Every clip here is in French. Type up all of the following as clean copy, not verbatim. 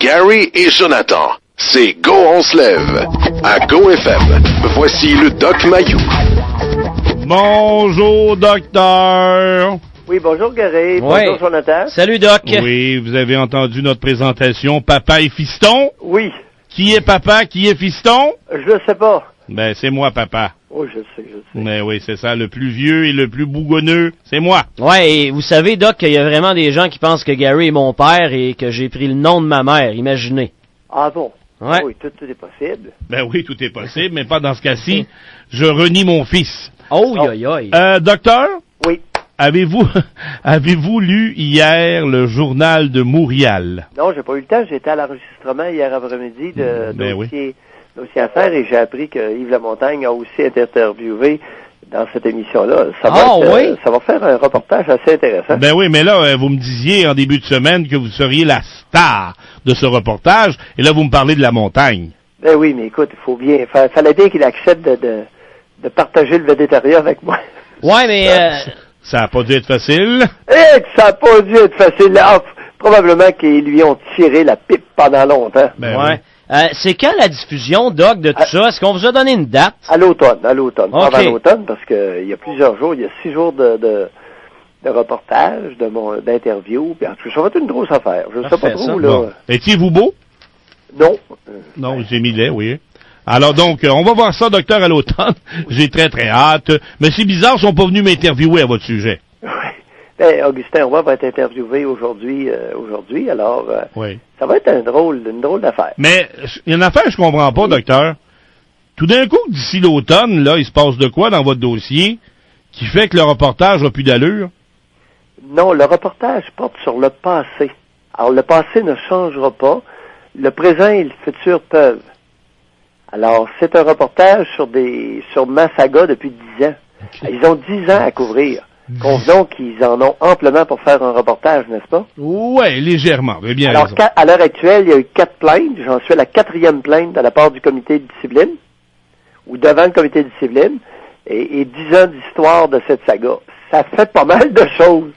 Gary et Jonathan, c'est Go on se lève à Go FM. Voici le Doc Mayou. Bonjour, docteur. Oui, bonjour Gary. Ouais. Bonjour Jonathan. Salut, Doc. Oui, vous avez entendu notre présentation, papa et fiston. Oui, Qui est papa, qui est fiston? je sais pas. Ben, c'est moi, papa. Oui, je sais. Mais oui, c'est ça, le plus vieux et le plus bougonneux, c'est moi. Ouais, et vous savez, Doc, qu'il y a vraiment des gens qui pensent que Gary est mon père et que j'ai pris le nom de ma mère, imaginez. Ah bon? Ouais. Oui, tout est possible. Ben oui, tout est possible, mais pas dans ce cas-ci. Je renie mon fils. Oh, aïe, aïe. Docteur, Oui. avez-vous lu hier le journal de Montréal? Non, j'ai pas eu le temps. J'étais à l'enregistrement hier après-midi de Ben dossier à faire et j'ai appris que Yves Lamontagne a aussi été interviewé dans cette émission-là. Ça va faire un reportage assez intéressant. Ben oui, mais là, vous me disiez en début de semaine que vous seriez la star de ce reportage, et là, vous me parlez de la montagne. Ben oui, mais écoute, il faut bien. Fallait bien qu'il accepte de partager le végétariat avec moi. Ouais, mais... Ça a pas dû être facile. Et que ça n'a pas dû être facile. Ah, probablement qu'ils lui ont tiré la pipe pendant longtemps. Ben ouais. C'est quand la diffusion, Doc, de tout ça? Est-ce qu'on vous a donné une date? À l'automne. OK. Avant l'automne, parce que il y a plusieurs jours, il y a 6 jours de reportage, d'interview. Puis en tout cas, ça va être une grosse affaire. Je sais pas Parfait, trop, ça. là. Bon. Étiez-vous beau? Non. Non, j'ai mis lait, oui. Alors donc, on va voir ça, docteur, à l'automne. J'ai très, très hâte. Mais c'est bizarre, ils sont pas venus m'interviewer à votre sujet. Oui. Ben, Augustin Roy va être interviewé aujourd'hui, alors Oui. ça va être une drôle d'affaire. Mais il y a une affaire que je comprends pas, docteur. Tout d'un coup, d'ici l'automne, là, il se passe de quoi dans votre dossier qui fait que le reportage a plus d'allure? Non, le reportage porte sur le passé. Alors, le passé ne changera pas. Le présent et le futur peuvent. Alors, c'est un reportage sur Massaga depuis 10 ans. Ils ont 10 ans à couvrir. Convenons qu'ils en ont amplement pour faire un reportage, n'est-ce pas? Ouais, légèrement. Vous avez bien Alors, raison. à l'heure actuelle, il y a eu 4 plaintes. J'en suis à la 4e plainte de la part du comité de discipline, ou devant le comité de discipline, et 10 ans d'histoire de cette saga. Ça fait pas mal de choses.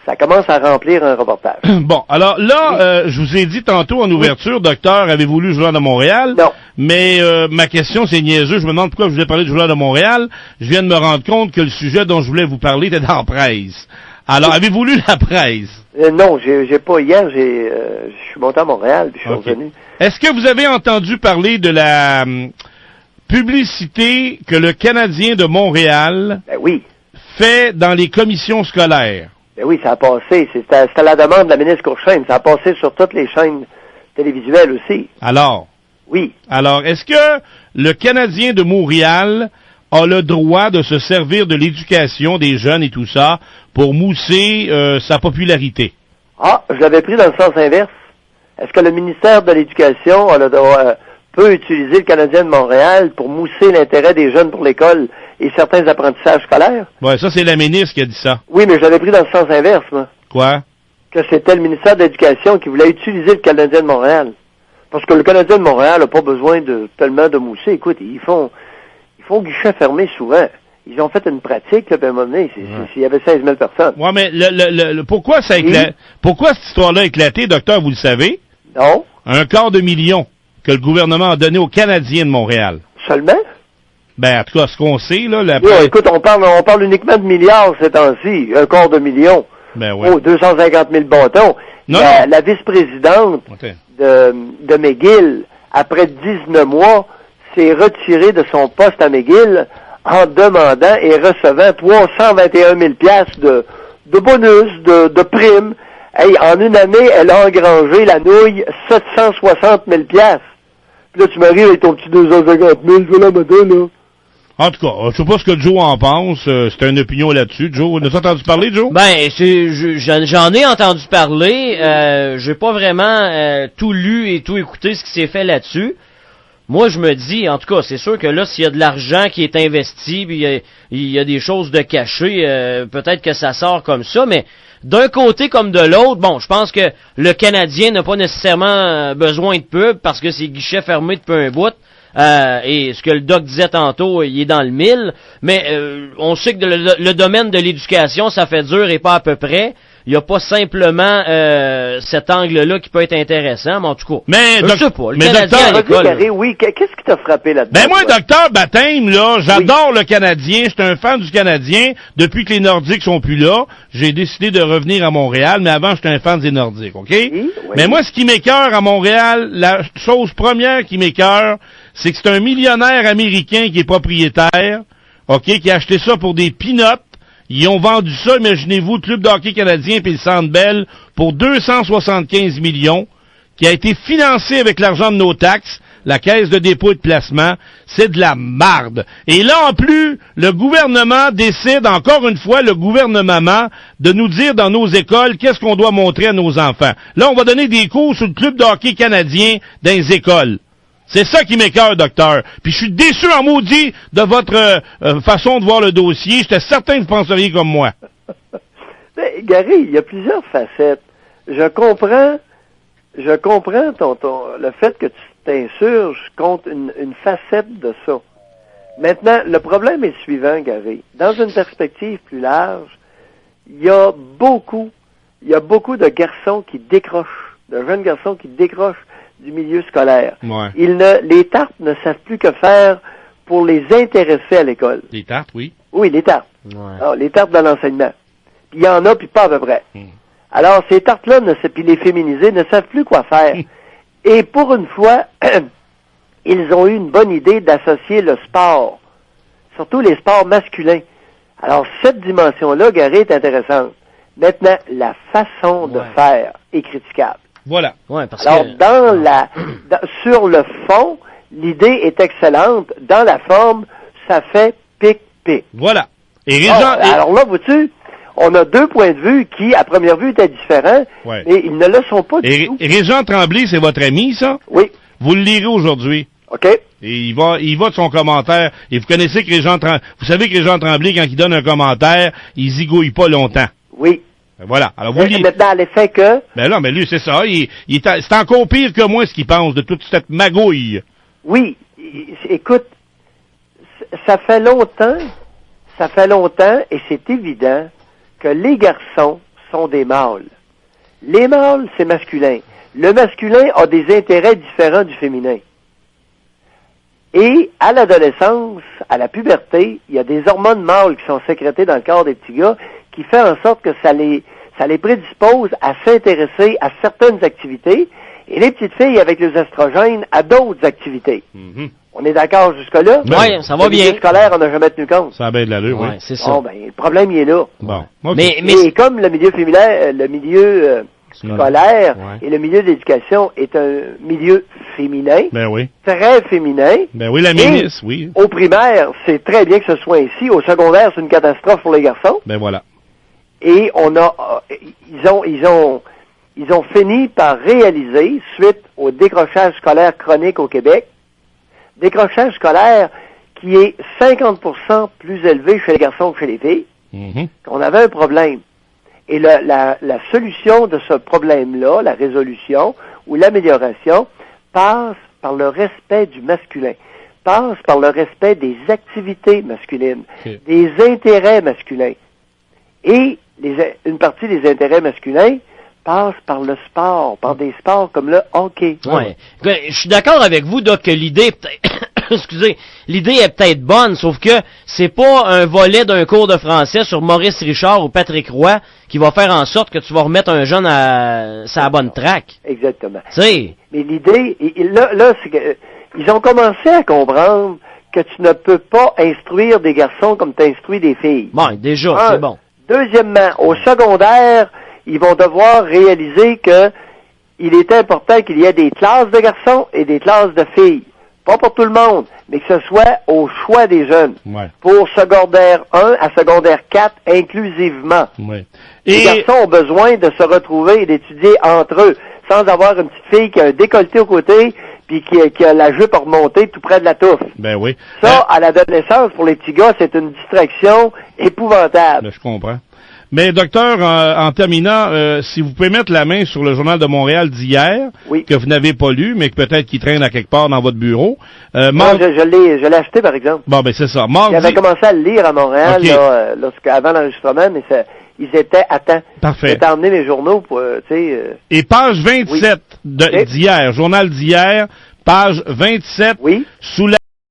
Ça commence à remplir un reportage. Bon, alors là, je vous ai dit tantôt en ouverture, docteur, avez-vous lu le Journal de Montréal? Non. Mais ma question, c'est niaiseux. Je me demande pourquoi je vous ai parlé du Journal de Montréal. Je viens de me rendre compte que le sujet dont je voulais vous parler était dans la presse. Alors, avez-vous lu la presse? Non, j'ai pas. Hier, je suis monté à Montréal, puis je suis revenu. Est-ce que vous avez entendu parler de la publicité que le Canadien de Montréal Ben oui. fait dans les commissions scolaires? Ben oui, ça a passé. C'était à la demande de la ministre Courchaine. Ça a passé sur toutes les chaînes télévisuelles aussi. Alors? Oui. Alors, est-ce que le Canadien de Montréal a le droit de se servir de l'éducation des jeunes et tout ça pour mousser sa popularité? Ah, je l'avais pris dans le sens inverse. Est-ce que le ministère de l'Éducation a le droit, peut utiliser le Canadien de Montréal pour mousser l'intérêt des jeunes pour l'école et certains apprentissages scolaires? Ouais, ça, c'est la ministre qui a dit ça. Oui, mais je l'avais pris dans le sens inverse, moi. Quoi? Que c'était le ministère de l'Éducation qui voulait utiliser le Canadien de Montréal. Parce que le Canadien de Montréal n'a pas besoin tellement de mousser. Écoute, ils font guichet fermé souvent. Ils ont fait une pratique, là, puis à un moment donné, il y avait 16 000 personnes. Ouais, mais pourquoi ça pourquoi cette histoire-là a éclaté, docteur, vous le savez? Non. 250 000 que le gouvernement a donné aux Canadiens de Montréal. Seulement? Ben, en tout cas, ce qu'on sait, là, Oui, écoute, on parle uniquement de milliards ces temps-ci. 250 000. Ben, ouais. Oh, 250 000 bâtons. Non, la vice-présidente de McGill, après 19 mois, s'est retirée de son poste à McGill en demandant et recevant 321 000 piastres de bonus, de primes. Hey, en une année, elle a engrangé la nouille 760 000 piastres. Puis là, tu m'arrives avec ton petit 250 000, je veux la matin, là. En tout cas, je sais pas ce que Joe en pense. C'est une opinion là-dessus. Joe, on a entendu parler, Joe? Ben, j'en ai entendu parler. J'ai pas vraiment tout lu et tout écouté ce qui s'est fait là-dessus. Moi, je me dis, en tout cas, c'est sûr que là, s'il y a de l'argent qui est investi, puis il y a des choses de cachées, peut-être que ça sort comme ça, mais d'un côté comme de l'autre, bon, je pense que le Canadien n'a pas nécessairement besoin de pub parce que c'est guichet fermé depuis un bout. Et ce que le doc disait tantôt, il est dans le mille, mais on sait que le domaine de l'éducation, ça fait dur et pas à peu près. il n'y a pas simplement cet angle-là qui peut être intéressant, mais en tout cas, je sais pas, le Canadien à l'école... Gary, oui, qu'est-ce qui t'a frappé là-dedans? Ben moi, docteur Baptême, là, j'adore le Canadien, j'étais un fan du Canadien. Depuis que les Nordiques sont plus là, j'ai décidé de revenir à Montréal, mais avant, j'étais un fan des Nordiques, OK? Oui. Mais moi, ce qui m'écoeure à Montréal, la chose première qui m'écoeure, c'est que c'est un millionnaire américain qui est propriétaire, OK, qui a acheté ça pour des peanuts. Ils ont vendu ça, imaginez-vous, le Club de hockey canadien puis le Centre Bell pour 275 millions, qui a été financé avec l'argent de nos taxes, la Caisse de dépôt et de placement. C'est de la marde. Et là, en plus, le gouvernement décide, encore une fois, le gouvernement, de nous dire dans nos écoles qu'est-ce qu'on doit montrer à nos enfants. Là, on va donner des cours sur le Club de hockey canadien dans les écoles. C'est ça qui m'écoeure, docteur. Puis je suis déçu en maudit de votre façon de voir le dossier. J'étais certain que vous penseriez comme moi. Mais, Gary, il y a plusieurs facettes. Je comprends le fait que tu t'insurges contre une facette de ça. Maintenant, le problème est le suivant, Gary. Dans une perspective plus large, il y a beaucoup de garçons qui décrochent, de jeunes garçons qui décrochent du milieu scolaire. Ouais. Les tartes ne savent plus que faire pour les intéresser à l'école. Les tartes, oui. Oui, les tartes. Ouais. Alors, les tartes dans l'enseignement. Puis il y en a, puis pas à peu près. Alors, ces tartes-là, puis les féminisés, ne savent plus quoi faire. Et pour une fois, ils ont eu une bonne idée d'associer le sport, surtout les sports masculins. Alors, cette dimension-là, Gary, est intéressante. Maintenant, la façon de faire est critiquable. Voilà. Ouais, parce alors, que... sur le fond, l'idée est excellente. Dans la forme, ça fait pic-pic. Voilà. Alors là, vois-tu, on a deux points de vue qui, à première vue, étaient différents, mais ils ne le sont pas du tout. Et Régent Tremblay, c'est votre ami, ça? Oui. Vous le lirez aujourd'hui. OK. Et il va de son commentaire. Et vous connaissez que vous savez que Régent Tremblay, quand il donne un commentaire, il zigouille pas longtemps. Oui. Voilà. Alors, vous lisez. Maintenant, à l'effet que... Ben là, mais lui, c'est ça. C'est encore pire que moi ce qu'il pense de toute cette magouille. Oui. Écoute, ça fait longtemps, et c'est évident que les garçons sont des mâles. Les mâles, c'est masculin. Le masculin a des intérêts différents du féminin. Et à l'adolescence, à la puberté, il y a des hormones mâles qui sont sécrétées dans le corps des petits gars qui fait en sorte que ça les prédispose à s'intéresser à certaines activités et les petites filles avec les estrogènes à d'autres activités. Mm-hmm. On est d'accord jusque-là? Oui, ça va bien. Le milieu scolaire, on n'a jamais tenu compte. Ça a bien de l'allure, oui. C'est ça. Bon, ben, le problème, il est là. Bon. Okay. Mais comme le milieu féminin, le milieu scolaire et le milieu d'éducation est un milieu féminin, ben oui. Très féminin. Ben oui, la ministre, oui. Au primaire, c'est très bien que ce soit ainsi. Au secondaire, c'est une catastrophe pour les garçons. Ben voilà. Et ils ont fini par réaliser, suite au décrochage scolaire chronique au Québec, décrochage scolaire qui est 50% plus élevé chez les garçons que chez les filles, qu'on avait un problème. Et la solution de ce problème-là, la résolution ou l'amélioration, passe par le respect du masculin, passe par le respect des activités masculines, des intérêts masculins. Et une partie des intérêts masculins passe par le sport, par des sports comme le hockey. Ouais. Je suis d'accord avec vous, Doc, que l'idée l'idée est peut-être bonne, sauf que c'est pas un volet d'un cours de français sur Maurice Richard ou Patrick Roy qui va faire en sorte que tu vas remettre un jeune à sa bonne track. Exactement. T'sais. Mais l'idée, là, c'est que ils ont commencé à comprendre que tu ne peux pas instruire des garçons comme tu instruis des filles. Bon, déjà, c'est bon. Deuxièmement, au secondaire, ils vont devoir réaliser que il est important qu'il y ait des classes de garçons et des classes de filles. Pas pour tout le monde, mais que ce soit au choix des jeunes. Ouais. Pour secondaire 1 à secondaire 4 inclusivement. Ouais. Les garçons ont besoin de se retrouver et d'étudier entre eux, sans avoir une petite fille qui a un décolleté au côté puis qui a la jupe remontée tout près de la touffe. Ben oui. Ça, à l'adolescence, pour les petits gars, c'est une distraction épouvantable. Je comprends. Mais docteur, en terminant, si vous pouvez mettre la main sur le Journal de Montréal d'hier, que vous n'avez pas lu, mais que peut-être qu'il traîne à quelque part dans votre bureau. Moi, je l'ai acheté, par exemple. Bon, ben c'est ça. Mardi... J'avais commencé à le lire à Montréal avant l'enregistrement, mais ils étaient à temps. Parfait. J'ai emmené mes journaux pour, Et page 27 d'hier, journal d'hier, page 27, oui. sous la